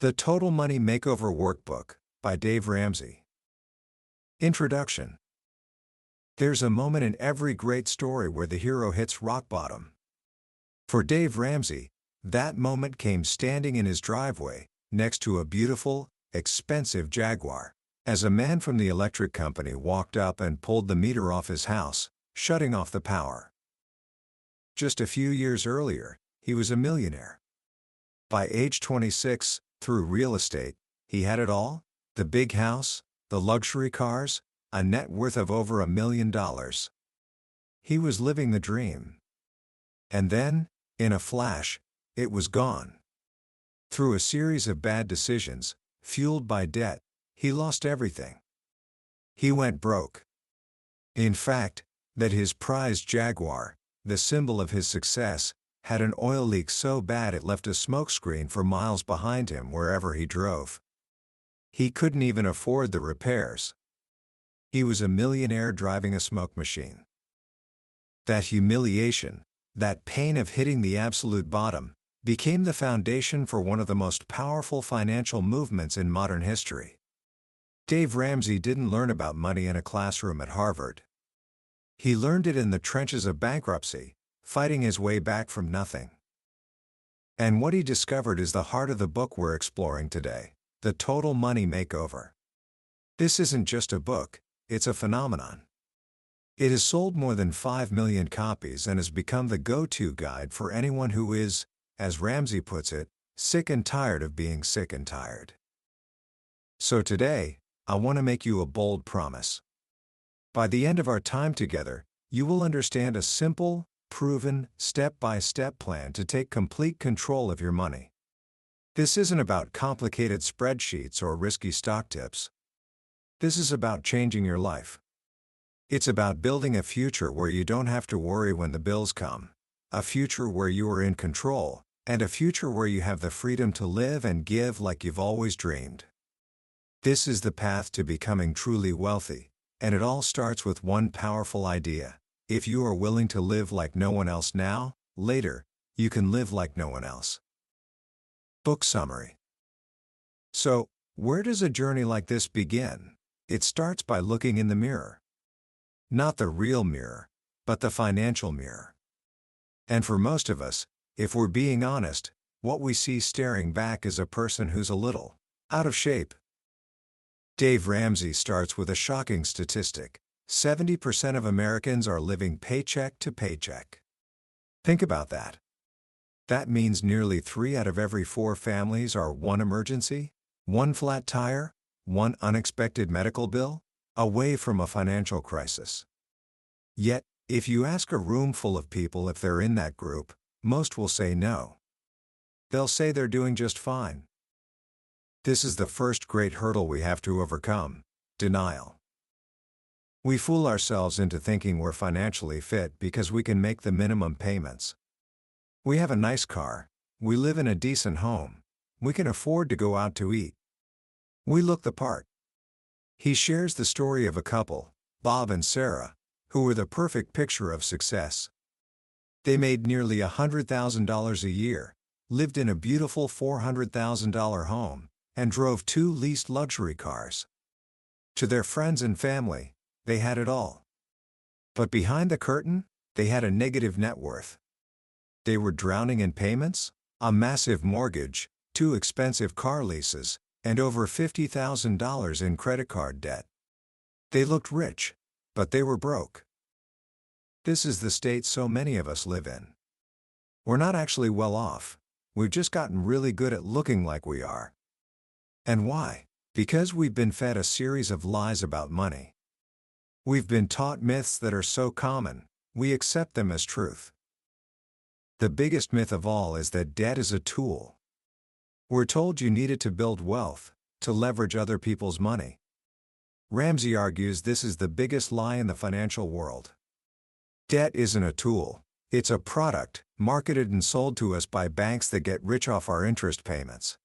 The Total Money Makeover Workbook by Dave Ramsey. Introduction. There's a moment in every great story where the hero hits rock bottom. For Dave Ramsey, that moment came standing in his driveway, next to a beautiful, expensive Jaguar, as a man from the electric company walked up and pulled the meter off his house, shutting off the power. Just a few years earlier, he was a millionaire. By age 26, through real estate, he had it all: the big house, the luxury cars, a net worth of over $1 million. He was living the dream. And then, in a flash, it was gone. Through a series of bad decisions, fueled by debt, he lost everything. He went broke. In fact, that his prized Jaguar, the symbol of his success, had an oil leak so bad it left a smokescreen for miles behind him wherever he drove. He couldn't even afford the repairs. He was a millionaire driving a smoke machine. That humiliation, that pain of hitting the absolute bottom, became the foundation for one of the most powerful financial movements in modern history. Dave Ramsey didn't learn about money in a classroom at Harvard. He learned it in the trenches of bankruptcy, fighting his way back from nothing. And what he discovered is the heart of the book we're exploring today, The Total Money Makeover. This isn't just a book, it's a phenomenon. It has sold more than 5 million copies and has become the go-to guide for anyone who is, as Ramsey puts it, sick and tired of being sick and tired. So today, I want to make you a bold promise. By the end of our time together, you will understand a simple, proven, step-by-step plan to take complete control of your money. This isn't about complicated spreadsheets or risky stock tips. This is about changing your life. It's about building a future where you don't have to worry when the bills come, a future where you are in control, and a future where you have the freedom to live and give like you've always dreamed. This is the path to becoming truly wealthy, and it all starts with one powerful idea. If you are willing to live like no one else now, later, you can live like no one else. Book summary. So, where does a journey like this begin? It starts by looking in the mirror. Not the real mirror, but the financial mirror. And for most of us, if we're being honest, what we see staring back is a person who's a little out of shape. Dave Ramsey starts with a shocking statistic. 70% of Americans are living paycheck to paycheck. Think about that. That means nearly 3 out of every 4 families are one emergency, one flat tire, one unexpected medical bill, away from a financial crisis. Yet, if you ask a room full of people if they're in that group, most will say no. They'll say they're doing just fine. This is the first great hurdle we have to overcome: denial. We fool ourselves into thinking we're financially fit because we can make the minimum payments. We have a nice car, we live in a decent home, we can afford to go out to eat. We look the part. He shares the story of a couple, Bob and Sarah, who were the perfect picture of success. They made nearly $100,000 a year, lived in a beautiful $400,000 home, and drove 2 leased luxury cars. To their friends and family, they had it all. But behind the curtain, they had a negative net worth. They were drowning in payments, a massive mortgage, 2 expensive car leases, and over $50,000 in credit card debt. They looked rich, but they were broke. This is the state so many of us live in. We're not actually well off. We've just gotten really good at looking like we are. And why? Because we've been fed a series of lies about money. We've been taught myths that are so common, we accept them as truth. The biggest myth of all is that debt is a tool. We're told you need it to build wealth, to leverage other people's money. Ramsey argues this is the biggest lie in the financial world. Debt isn't a tool, it's a product, marketed and sold to us by banks that get rich off our interest payments.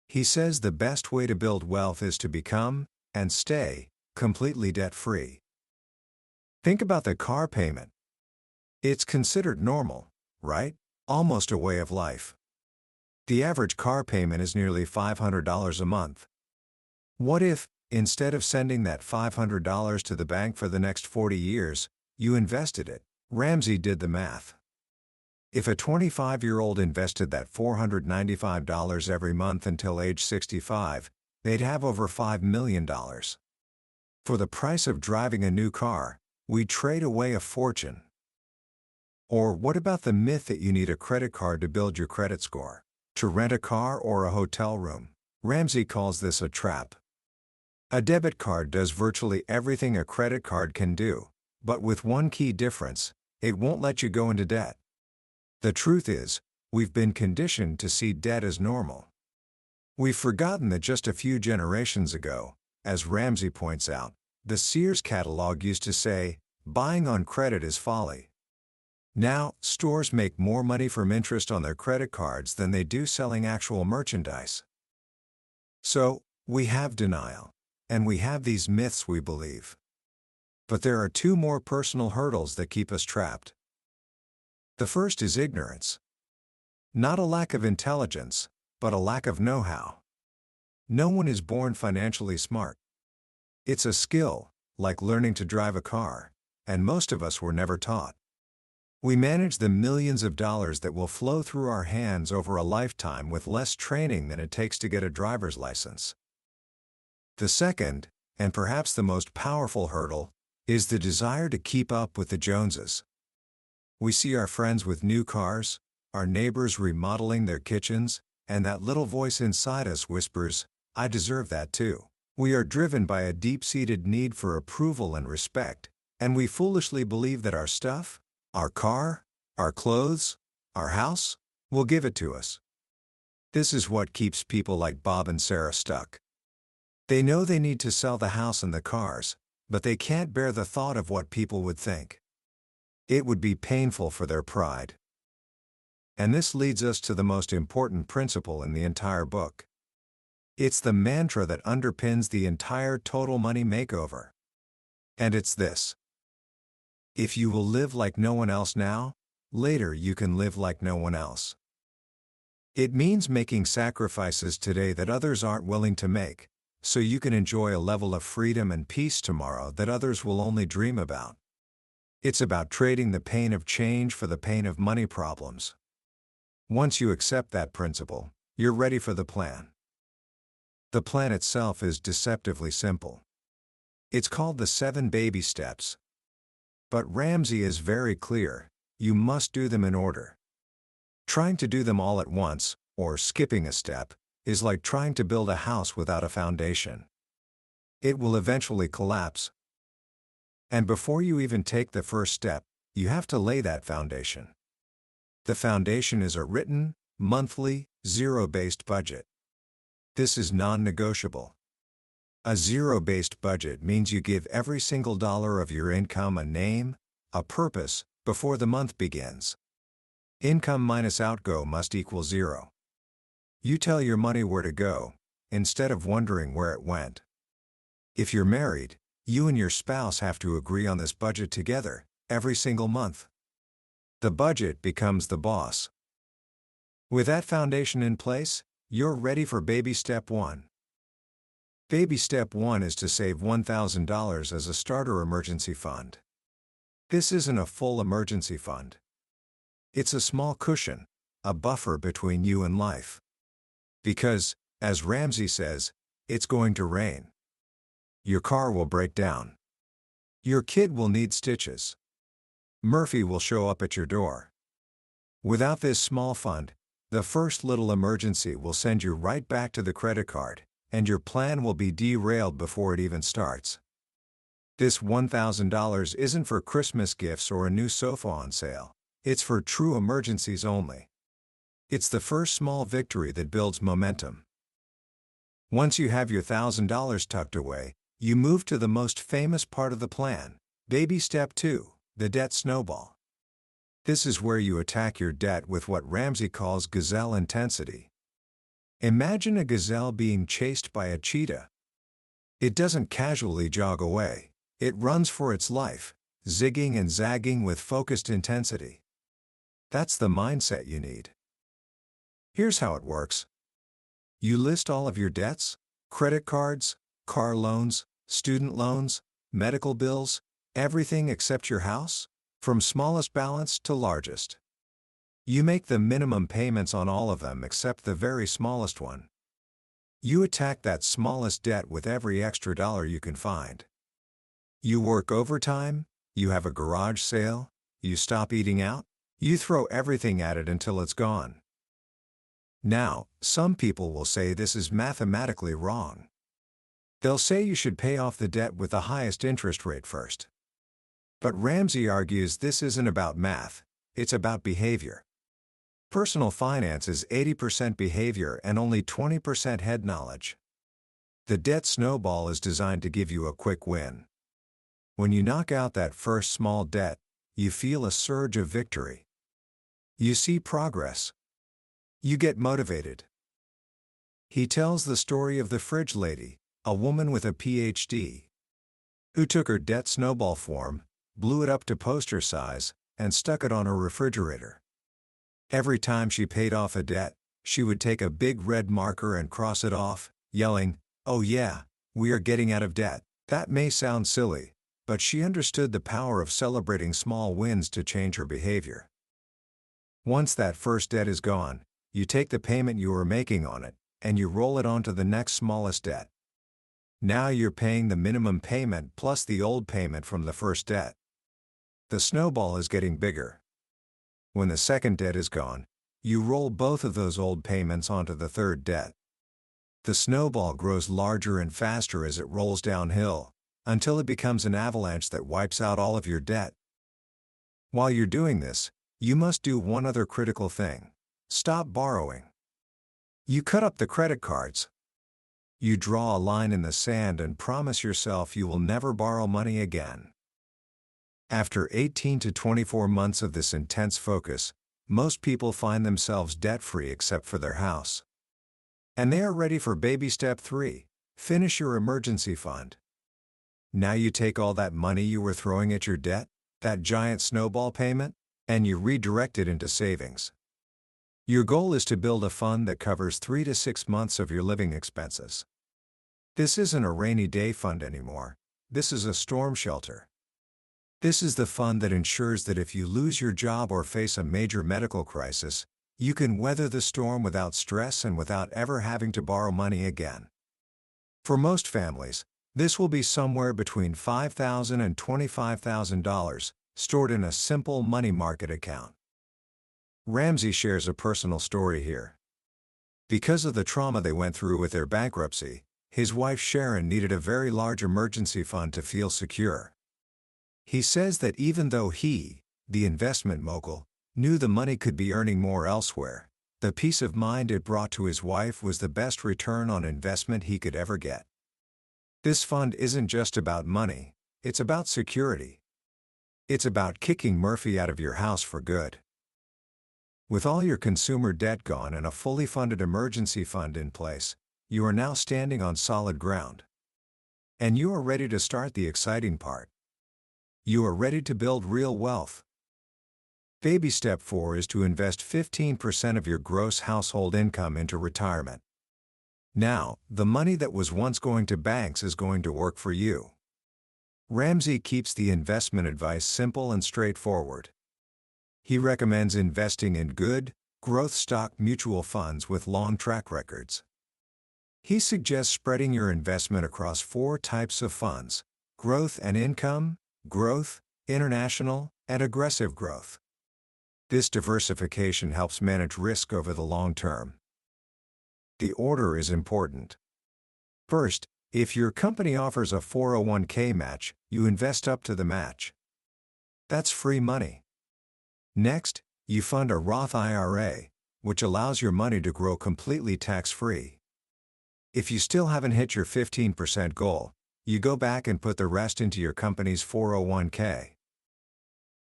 He says the best way to build wealth is to become, and stay, completely debt-free. Think about the car payment. It's considered normal, right? Almost a way of life. The average car payment is nearly $500 a month. What if, instead of sending that $500 to the bank for the next 40 years, you invested it? Ramsey did the math. If a 25-year-old invested that $495 every month until age 65, they'd have over $5 million. For the price of driving a new car, we trade away a fortune. Or what about the myth that you need a credit card to build your credit score, to rent a car or a hotel room? Ramsey calls this a trap. A debit card does virtually everything a credit card can do, but with one key difference: it won't let you go into debt. The truth is, we've been conditioned to see debt as normal. We've forgotten that just a few generations ago, as Ramsey points out, the Sears catalog used to say, "Buying on credit is folly." Now, stores make more money from interest on their credit cards than they do selling actual merchandise. So, we have denial, and we have these myths we believe. But there are two more personal hurdles that keep us trapped. The first is ignorance. Not a lack of intelligence, but a lack of know-how. No one is born financially smart. It's a skill, like learning to drive a car, and most of us were never taught. We manage the millions of dollars that will flow through our hands over a lifetime with less training than it takes to get a driver's license. The second, and perhaps the most powerful hurdle, is the desire to keep up with the Joneses. We see our friends with new cars, our neighbors remodeling their kitchens, and that little voice inside us whispers, "I deserve that too." We are driven by a deep-seated need for approval and respect, and we foolishly believe that our stuff, our car, our clothes, our house, will give it to us. This is what keeps people like Bob and Sarah stuck. They know they need to sell the house and the cars, but they can't bear the thought of what people would think. It would be painful for their pride. And this leads us to the most important principle in the entire book. It's the mantra that underpins the entire Total Money Makeover. And it's this: if you will live like no one else now, later you can live like no one else. It means making sacrifices today that others aren't willing to make, so you can enjoy a level of freedom and peace tomorrow that others will only dream about. It's about trading the pain of change for the pain of money problems. Once you accept that principle, you're ready for the plan. The plan itself is deceptively simple. It's called the 7 baby steps. But Ramsey is very clear: you must do them in order. Trying to do them all at once, or skipping a step, is like trying to build a house without a foundation. It will eventually collapse. And before you even take the first step, you have to lay that foundation. The foundation is a written, monthly, zero-based budget. This is non-negotiable. A zero-based budget means you give every single dollar of your income a name, a purpose, before the month begins. Income minus outgo must equal zero. You tell your money where to go, instead of wondering where it went. If you're married, you and your spouse have to agree on this budget together, every single month. The budget becomes the boss. With that foundation in place, you're ready for baby step 1. Baby step 1 is to save $1,000 as a starter emergency fund. This isn't a full emergency fund. It's a small cushion, a buffer between you and life. Because, as Ramsey says, it's going to rain. Your car will break down. Your kid will need stitches. Murphy will show up at your door. Without this small fund, the first little emergency will send you right back to the credit card, and your plan will be derailed before it even starts. This $1,000 isn't for Christmas gifts or a new sofa on sale. It's for true emergencies only. It's the first small victory that builds momentum. Once you have your $1,000 tucked away, you move to the most famous part of the plan, baby step 2, the debt snowball. This is where you attack your debt with what Ramsey calls gazelle intensity. Imagine a gazelle being chased by a cheetah. It doesn't casually jog away. It runs for its life, zigging and zagging with focused intensity. That's the mindset you need. Here's how it works. You list all of your debts: credit cards, car loans, student loans, medical bills, everything except your house, from smallest balance to largest. You make the minimum payments on all of them except the very smallest one. You attack that smallest debt with every extra dollar you can find. You work overtime, you have a garage sale, you stop eating out, you throw everything at it until it's gone. Now, some people will say this is mathematically wrong. They'll say you should pay off the debt with the highest interest rate first. But Ramsey argues this isn't about math, it's about behavior. Personal finance is 80% behavior and only 20% head knowledge. The debt snowball is designed to give you a quick win. When you knock out that first small debt, you feel a surge of victory. You see progress. You get motivated. He tells the story of the fridge lady, a woman with a PhD, who took her debt snowball form, blew it up to poster size, and stuck it on her refrigerator. Every time she paid off a debt, she would take a big red marker and cross it off, yelling, "Oh yeah, we are getting out of debt." That may sound silly, but she understood the power of celebrating small wins to change her behavior. Once that first debt is gone, you take the payment you were making on it, and you roll it onto the next smallest debt. Now you're paying the minimum payment plus the old payment from the first debt. The snowball is getting bigger. When the second debt is gone, you roll both of those old payments onto the third debt. The snowball grows larger and faster as it rolls downhill, until it becomes an avalanche that wipes out all of your debt. While you're doing this, you must do one other critical thing: stop borrowing. You cut up the credit cards. You draw a line in the sand and promise yourself you will never borrow money again. After 18 to 24 months of this intense focus, most people find themselves debt-free except for their house. And they are ready for baby step 3, finish your emergency fund. Now you take all that money you were throwing at your debt, that giant snowball payment, and you redirect it into savings. Your goal is to build a fund that covers 3 to 6 months of your living expenses. This isn't a rainy day fund anymore, this is a storm shelter. This is the fund that ensures that if you lose your job or face a major medical crisis, you can weather the storm without stress and without ever having to borrow money again. For most families, this will be somewhere between $5,000 and $25,000, stored in a simple money market account. Ramsey shares a personal story here. Because of the trauma they went through with their bankruptcy, his wife Sharon needed a very large emergency fund to feel secure. He says that even though he, the investment mogul, knew the money could be earning more elsewhere, the peace of mind it brought to his wife was the best return on investment he could ever get. This fund isn't just about money, it's about security. It's about kicking Murphy out of your house for good. With all your consumer debt gone and a fully funded emergency fund in place, you are now standing on solid ground. And you are ready to start the exciting part. You are ready to build real wealth. Baby step 4 is to invest 15% of your gross household income into retirement. Now, the money that was once going to banks is going to work for you. Ramsey keeps the investment advice simple and straightforward. He recommends investing in good, growth stock mutual funds with long track records. He suggests spreading your investment across 4 types of funds: growth and income, growth, international, and aggressive growth. This diversification helps manage risk over the long term. The order is important. First, if your company offers a 401k match, you invest up to the match. That's free money. Next, you fund a Roth IRA, which allows your money to grow completely tax-free. If you still haven't hit your 15% goal, you go back and put the rest into your company's 401k.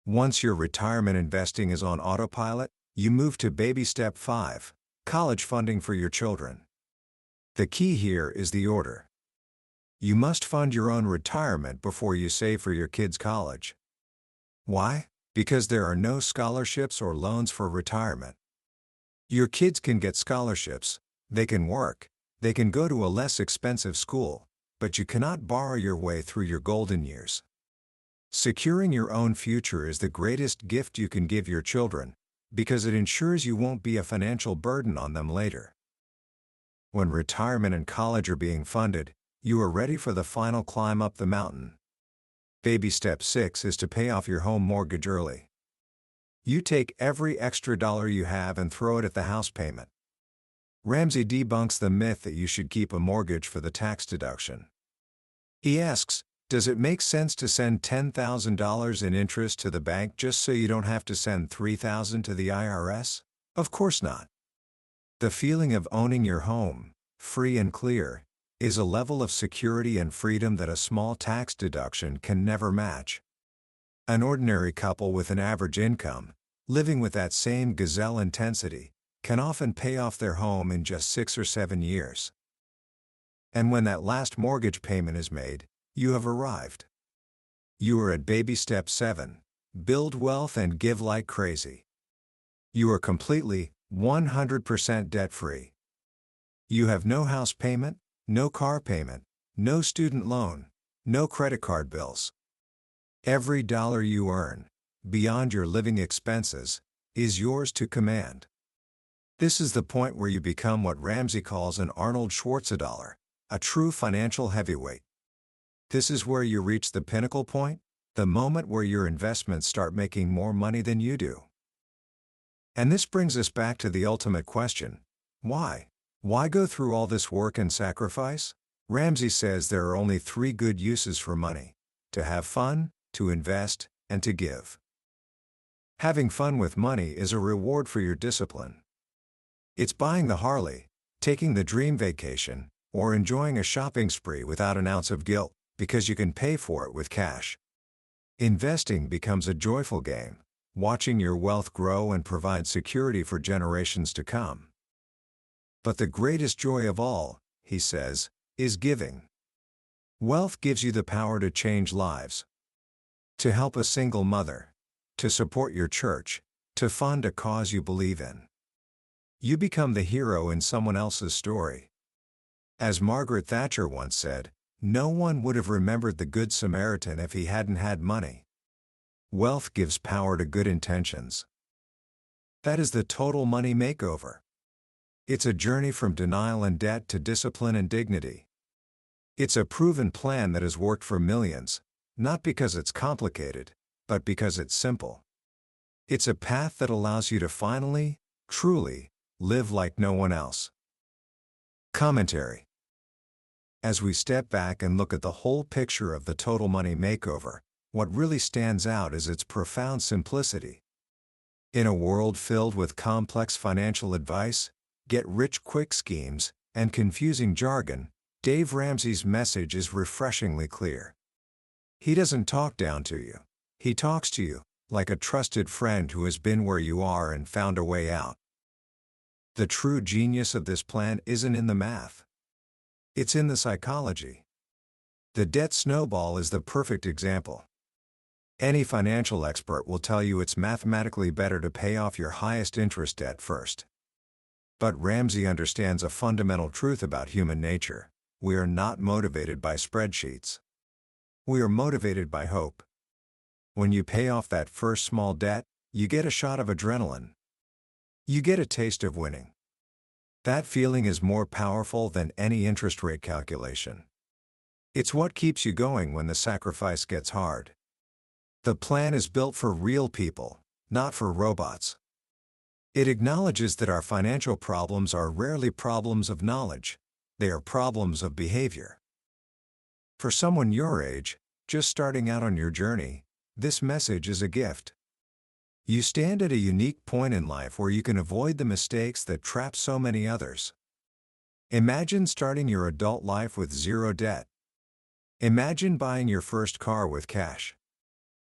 Once your retirement investing is on autopilot, you move to baby step 5, college funding for your children. The key here is the order. You must fund your own retirement before you save for your kids' college. Why? Because there are no scholarships or loans for retirement. Your kids can get scholarships, they can work, they can go to a less expensive school, but you cannot borrow your way through your golden years. Securing your own future is the greatest gift you can give your children, because it ensures you won't be a financial burden on them later. When retirement and college are being funded, you are ready for the final climb up the mountain. Baby step 6 is to pay off your home mortgage early. You take every extra dollar you have and throw it at the house payment. Ramsey debunks the myth that you should keep a mortgage for the tax deduction. He asks, does it make sense to send $10,000 in interest to the bank just so you don't have to send $3,000 to the IRS? Of course not. The feeling of owning your home, free and clear, is a level of security and freedom that a small tax deduction can never match. An ordinary couple with an average income, living with that same gazelle intensity, can often pay off their home in just 6 or 7 years. And when that last mortgage payment is made, you have arrived. You are at baby step 7, build wealth and give like crazy. You are completely, 100% debt-free. You have no house payment, no car payment, no student loan, no credit card bills. Every dollar you earn, beyond your living expenses, is yours to command. This is the point where you become what Ramsey calls an Arnold Schwarzenegger, a true financial heavyweight. This is where you reach the pinnacle point, the moment where your investments start making more money than you do. And this brings us back to the ultimate question: why? Why go through all this work and sacrifice? Ramsey says there are only 3 good uses for money: to have fun, to invest, and to give. Having fun with money is a reward for your discipline. It's buying the Harley, taking the dream vacation, or enjoying a shopping spree without an ounce of guilt, because you can pay for it with cash. Investing becomes a joyful game, watching your wealth grow and provide security for generations to come. But the greatest joy of all, he says, is giving. Wealth gives you the power to change lives. To help a single mother, to support your church, to fund a cause you believe in. You become the hero in someone else's story. As Margaret Thatcher once said, no one would have remembered the Good Samaritan if he hadn't had money. Wealth gives power to good intentions. That is the Total Money Makeover. It's a journey from denial and debt to discipline and dignity. It's a proven plan that has worked for millions, not because it's complicated, but because it's simple. It's a path that allows you to finally, truly, live like no one else. Commentary. As we step back and look at the whole picture of the Total Money Makeover, what really stands out is its profound simplicity. In a world filled with complex financial advice, get-rich-quick schemes, and confusing jargon, Dave Ramsey's message is refreshingly clear. He doesn't talk down to you. He talks to you, like a trusted friend who has been where you are and found a way out. The true genius of this plan isn't in the math. It's in the psychology. The debt snowball is the perfect example. Any financial expert will tell you it's mathematically better to pay off your highest interest debt first. But Ramsey understands a fundamental truth about human nature: we are not motivated by spreadsheets. We are motivated by hope. When you pay off that first small debt, you get a shot of adrenaline. You get a taste of winning. That feeling is more powerful than any interest rate calculation. It's what keeps you going when the sacrifice gets hard. The plan is built for real people, not for robots. It acknowledges that our financial problems are rarely problems of knowledge. They are problems of behavior. For someone your age, just starting out on your journey, this message is a gift. You stand at a unique point in life where you can avoid the mistakes that trap so many others. Imagine starting your adult life with zero debt. Imagine buying your first car with cash.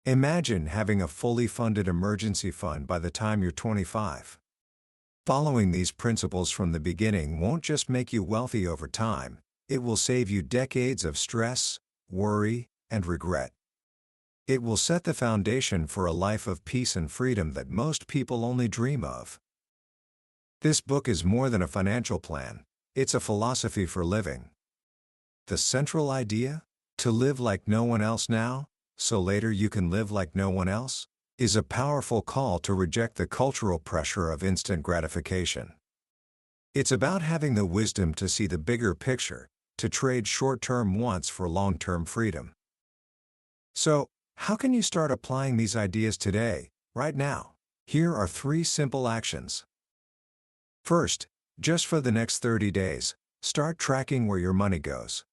Imagine having a fully funded emergency fund by the time you're 25. Following these principles from the beginning won't just make you wealthy over time, it will save you decades of stress, worry, and regret. It will set the foundation for a life of peace and freedom that most people only dream of. This book is more than a financial plan, it's a philosophy for living. The central idea? To live like no one else now, so later you can live like no one else, is a powerful call to reject the cultural pressure of instant gratification. It's about having the wisdom to see the bigger picture, to trade short-term wants for long-term freedom. So, how can you start applying these ideas today, right now? Here are 3 simple actions. First, just for the next 30 days, start tracking where your money goes.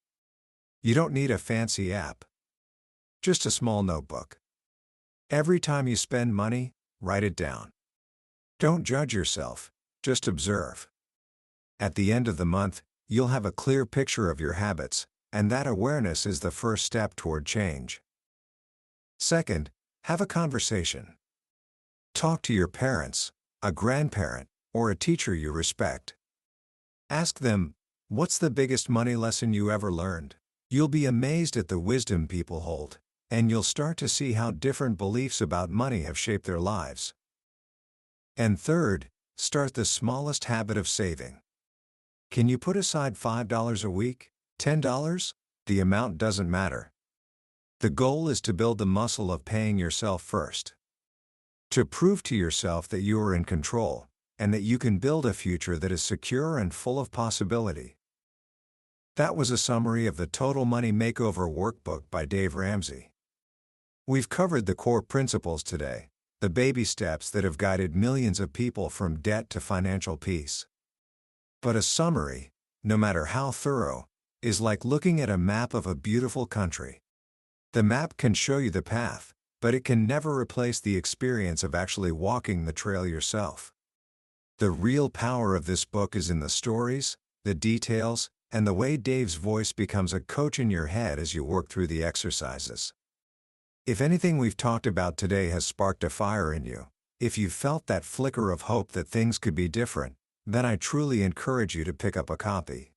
You don't need a fancy app. Just a small notebook. Every time you spend money, write it down. Don't judge yourself, just observe. At the end of the month, you'll have a clear picture of your habits, and that awareness is the first step toward change. Second, have a conversation. Talk to your parents, a grandparent, or a teacher you respect. Ask them, what's the biggest money lesson you ever learned? You'll be amazed at the wisdom people hold, and you'll start to see how different beliefs about money have shaped their lives. And third, start the smallest habit of saving. Can you put aside $5 a week? $10? The amount doesn't matter. The goal is to build the muscle of paying yourself first. To prove to yourself that you are in control, and that you can build a future that is secure and full of possibility. That was a summary of the Total Money Makeover workbook by Dave Ramsey. We've covered the core principles today, the baby steps that have guided millions of people from debt to financial peace. But a summary, no matter how thorough, is like looking at a map of a beautiful country. The map can show you the path, but it can never replace the experience of actually walking the trail yourself. The real power of this book is in the stories, the details, and the way Dave's voice becomes a coach in your head as you work through the exercises. If anything we've talked about today has sparked a fire in you, if you've felt that flicker of hope that things could be different, then I truly encourage you to pick up a copy.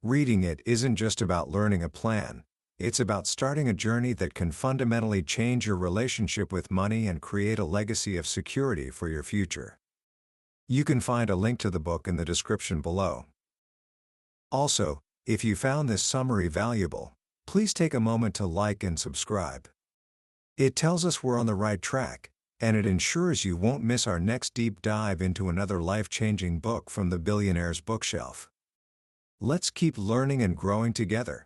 Reading it isn't just about learning a plan, it's about starting a journey that can fundamentally change your relationship with money and create a legacy of security for your future. You can find a link to the book in the description below. Also, if you found this summary valuable, please take a moment to like and subscribe. It tells us we're on the right track, and it ensures you won't miss our next deep dive into another life-changing book from the billionaire's bookshelf. Let's keep learning and growing together.